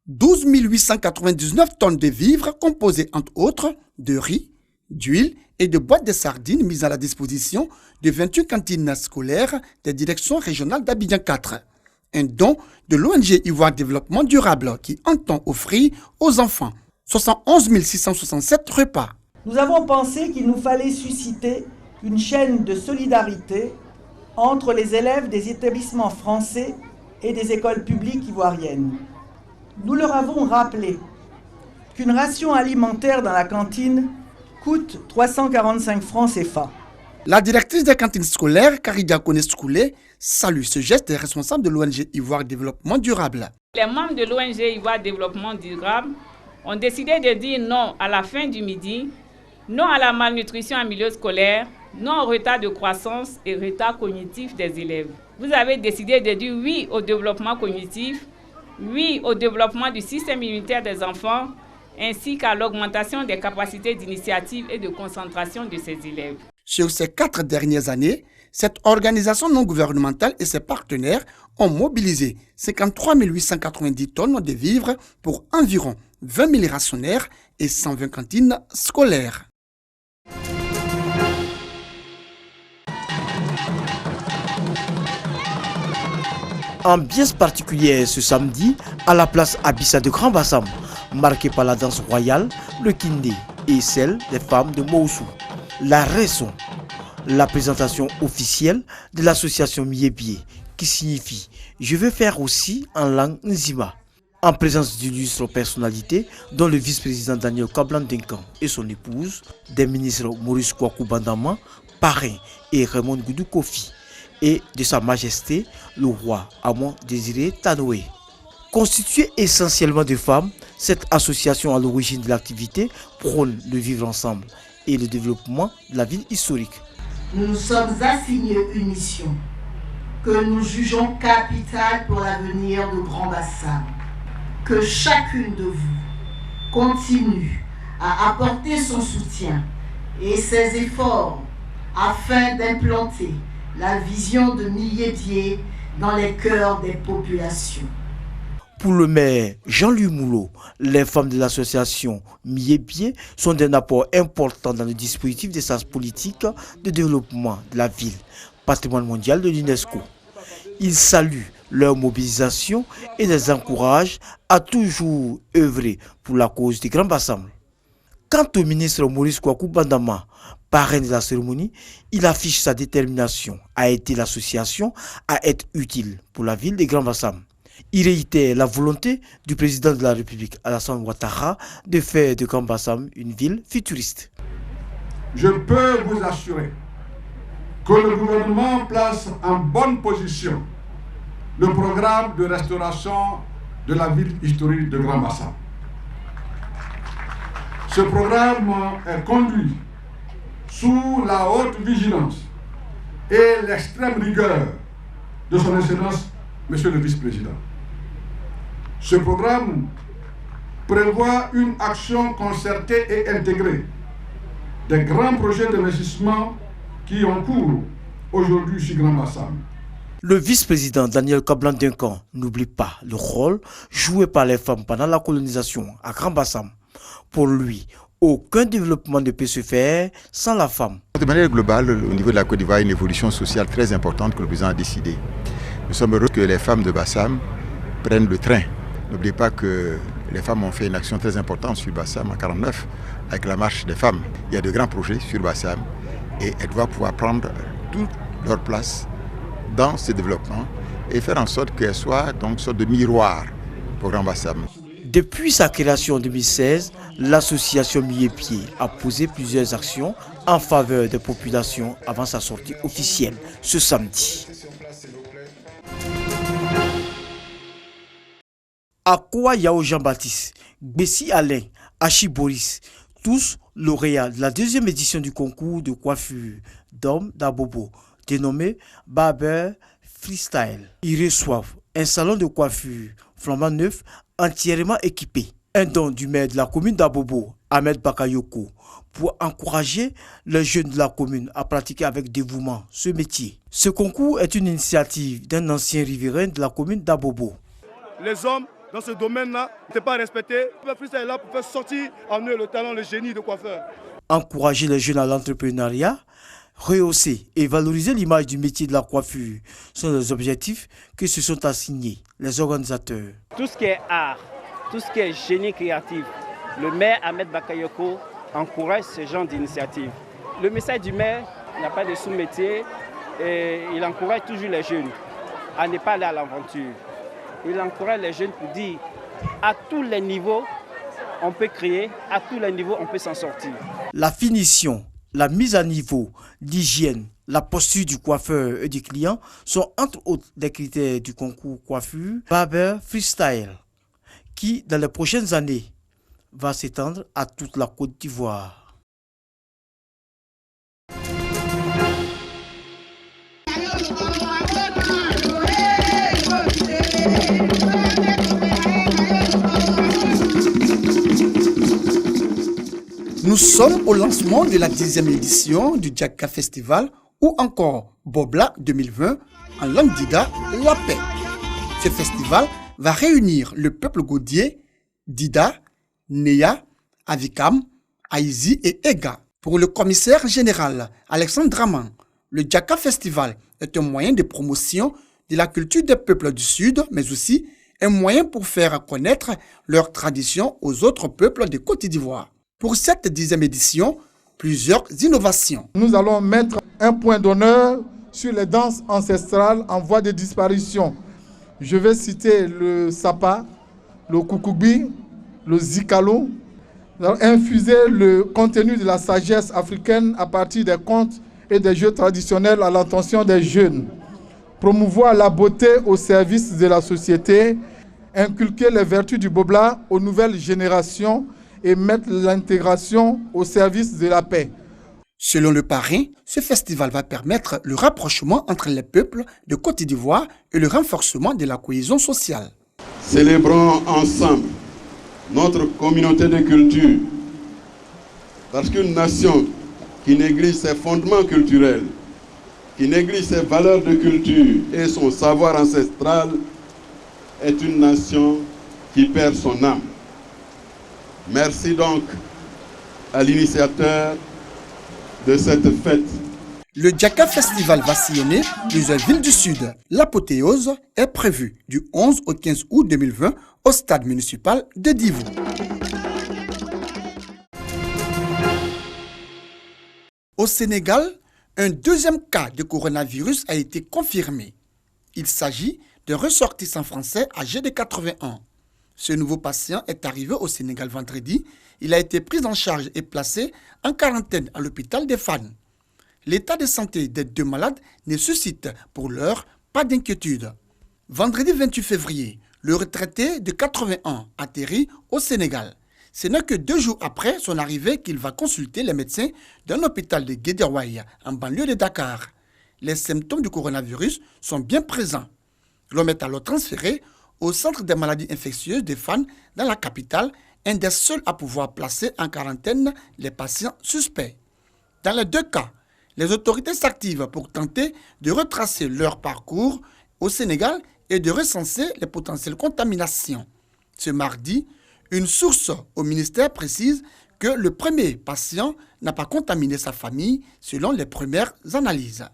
12 899 tonnes de vivres composées entre autres de riz, d'huile et de boîtes de sardines mises à la disposition de 28 cantines scolaires des directions régionales d'Abidjan 4. Un don de l'ONG Ivoire Développement Durable qui entend offrir aux enfants 71 667 repas. Nous avons pensé qu'il nous fallait susciter une chaîne de solidarité entre les élèves des établissements français et des écoles publiques ivoiriennes. Nous leur avons rappelé qu'une ration alimentaire dans la cantine coûte 345 francs CFA. La directrice des cantines scolaires, Karidia Koneskoulé, salue ce geste des responsables de l'ONG Ivoire Développement Durable. Les membres de l'ONG Ivoire Développement Durable ont décidé de dire non à la faim du midi, non à la malnutrition en milieu scolaire, non au retard de croissance et retard cognitif des élèves. Vous avez décidé de dire oui au développement cognitif, oui au développement du système immunitaire des enfants, ainsi qu'à l'augmentation des capacités d'initiative et de concentration de ces élèves. Sur ces 4 dernières années, cette organisation non gouvernementale et ses partenaires ont mobilisé 53 890 tonnes de vivres pour environ 20 000 rationnaires et 120 cantines scolaires. Ambiance particulière ce samedi à la place Abissa de Grand Bassam, marquée par la danse royale, le kindé et celle des femmes de Moussou. La raison, la présentation officielle de l'association Miébié, qui signifie « Je veux faire aussi en langue Nzima », en présence d'illustres personnalités dont le vice-président Daniel Kablan-Denkan et son épouse, des ministres Maurice Kwaku Bandama, Parrain et Raymond Goudou Kofi, et de Sa Majesté le roi Amon Désiré Tanoé. Constituée essentiellement de femmes, cette association à l'origine de l'activité prône le vivre ensemble et le développement de la ville historique. Nous nous sommes assignés une mission que nous jugeons capitale pour l'avenir de Grand Bassam. Que chacune de vous continue à apporter son soutien et ses efforts afin d'implanter la vision de Miébié dans les cœurs des populations. Pour le maire Jean-Louis Moulot, les femmes de l'association Miébié sont d'un apport important dans le dispositif de sa politique de développement de la ville, patrimoine mondial de l'UNESCO. Ils saluent leur mobilisation et les encouragent à toujours œuvrer pour la cause du Grand Bassam. Quant au ministre Maurice Kwaku Bandama, parrain de la cérémonie, il affiche sa détermination à aider l'association à être utile pour la ville de Grand Bassam. Il réitère la volonté du président de la République, Alassane Ouattara, de faire de Grand Bassam une ville futuriste. Je peux vous assurer que le gouvernement place en bonne position le programme de restauration de la ville historique de Grand Bassam. Ce programme est conduit sous la haute vigilance et l'extrême rigueur de son Excellence, Monsieur le Vice-président. Ce programme prévoit une action concertée et intégrée des grands projets d'investissement qui ont cours aujourd'hui sur Grand Bassam. Le vice-président Daniel Kablan-Denkan n'oublie pas le rôle joué par les femmes pendant la colonisation à Grand Bassam. Pour lui, aucun développement ne peut se faire sans la femme. De manière globale, au niveau de la Côte d'Ivoire, une évolution sociale très importante que le président a décidé. Nous sommes heureux que les femmes de Bassam prennent le train. N'oubliez pas que les femmes ont fait une action très importante sur Bassam en 1949 avec la marche des femmes. Il y a de grands projets sur Bassam et elles doivent pouvoir prendre toute leur place dans ce développement et faire en sorte qu'elles soient donc une sorte de miroir pour Grand Bassam. Depuis sa création en 2016, l'association Miébié a posé plusieurs actions en faveur des populations avant sa sortie officielle ce samedi. Akoua Yao Jean-Baptiste, Bessi Alain, Hachi Boris, tous lauréats de la deuxième édition du concours de coiffure d'hommes d'Abobo, dénommé Barber Freestyle. Ils reçoivent un salon de coiffure flambant neuf entièrement équipé. Un don du maire de la commune d'Abobo, Ahmed Bakayoko, pour encourager les jeunes de la commune à pratiquer avec dévouement ce métier. Ce concours est une initiative d'un ancien riverain de la commune d'Abobo. Les hommes dans ce domaine-là n'est pas respecté. Le freestyle est là pour faire sortir en eux le talent, le génie de coiffeur. Encourager les jeunes à l'entrepreneuriat, rehausser et valoriser l'image du métier de la coiffure sont les objectifs que se sont assignés les organisateurs. Tout ce qui est art, tout ce qui est génie créatif, le maire Ahmed Bakayoko encourage ce genre d'initiative. Le message du maire n'a pas de sous-métier et il encourage toujours les jeunes à ne pas aller à l'aventure. Il encourage les jeunes pour dire à tous les niveaux on peut créer, à tous les niveaux on peut s'en sortir. La finition, la mise à niveau d'hygiène, la posture du coiffeur et du client sont entre autres des critères du concours coiffure Barber Freestyle qui dans les prochaines années va s'étendre à toute la Côte d'Ivoire. Nous sommes au lancement de la 10e édition du Djaka Festival ou encore Bobla 2020 en langue dida, la paix. Ce festival va réunir le peuple gaudier, Dida, Neya, Avikam, Aïzi et Ega. Pour le commissaire général Alexandre Draman, le Djaka Festival est un moyen de promotion de la culture des peuples du Sud, mais aussi un moyen pour faire connaître leurs traditions aux autres peuples de Côte d'Ivoire. Pour cette 10e édition, plusieurs innovations. Nous allons mettre un point d'honneur sur les danses ancestrales en voie de disparition. Je vais citer le sapa, le koukoubi, le zikalo. Nous allons infuser le contenu de la sagesse africaine à partir des contes et des jeux traditionnels à l'intention des jeunes. Promouvoir la beauté au service de la société, inculquer les vertus du Bobla aux nouvelles générations et mettre l'intégration au service de la paix. Selon le parrain, ce festival va permettre le rapprochement entre les peuples de Côte d'Ivoire et le renforcement de la cohésion sociale. Célébrons ensemble notre communauté de culture, parce qu'une nation qui néglige ses fondements culturels, qui néglige ses valeurs de culture et son savoir ancestral, est une nation qui perd son âme. Merci donc à l'initiateur de cette fête. Le Djaka Festival va sillonner plusieurs villes du Sud. L'apothéose est prévue du 11 au 15 août 2020 au stade municipal de Divou. Au Sénégal, un deuxième cas de coronavirus a été confirmé. Il s'agit d'un ressortissant français âgé de 81 ans. Ce nouveau patient est arrivé au Sénégal vendredi. Il a été pris en charge et placé en quarantaine à l'hôpital des Fans. L'état de santé des deux malades ne suscite pour l'heure pas d'inquiétude. Vendredi 28 février, le retraité de 80 ans atterrit au Sénégal. Ce n'est que 2 jours après son arrivée qu'il va consulter les médecins d'un hôpital de Guédiawaye, en banlieue de Dakar. Les symptômes du coronavirus sont bien présents. L'homme est alors transféré au centre des maladies infectieuses des Fans dans la capitale, un des seuls à pouvoir placer en quarantaine les patients suspects. Dans les 2 cas, les autorités s'activent pour tenter de retracer leur parcours au Sénégal et de recenser les potentielles contaminations. Ce mardi, une source au ministère précise que le premier patient n'a pas contaminé sa famille selon les premières analyses.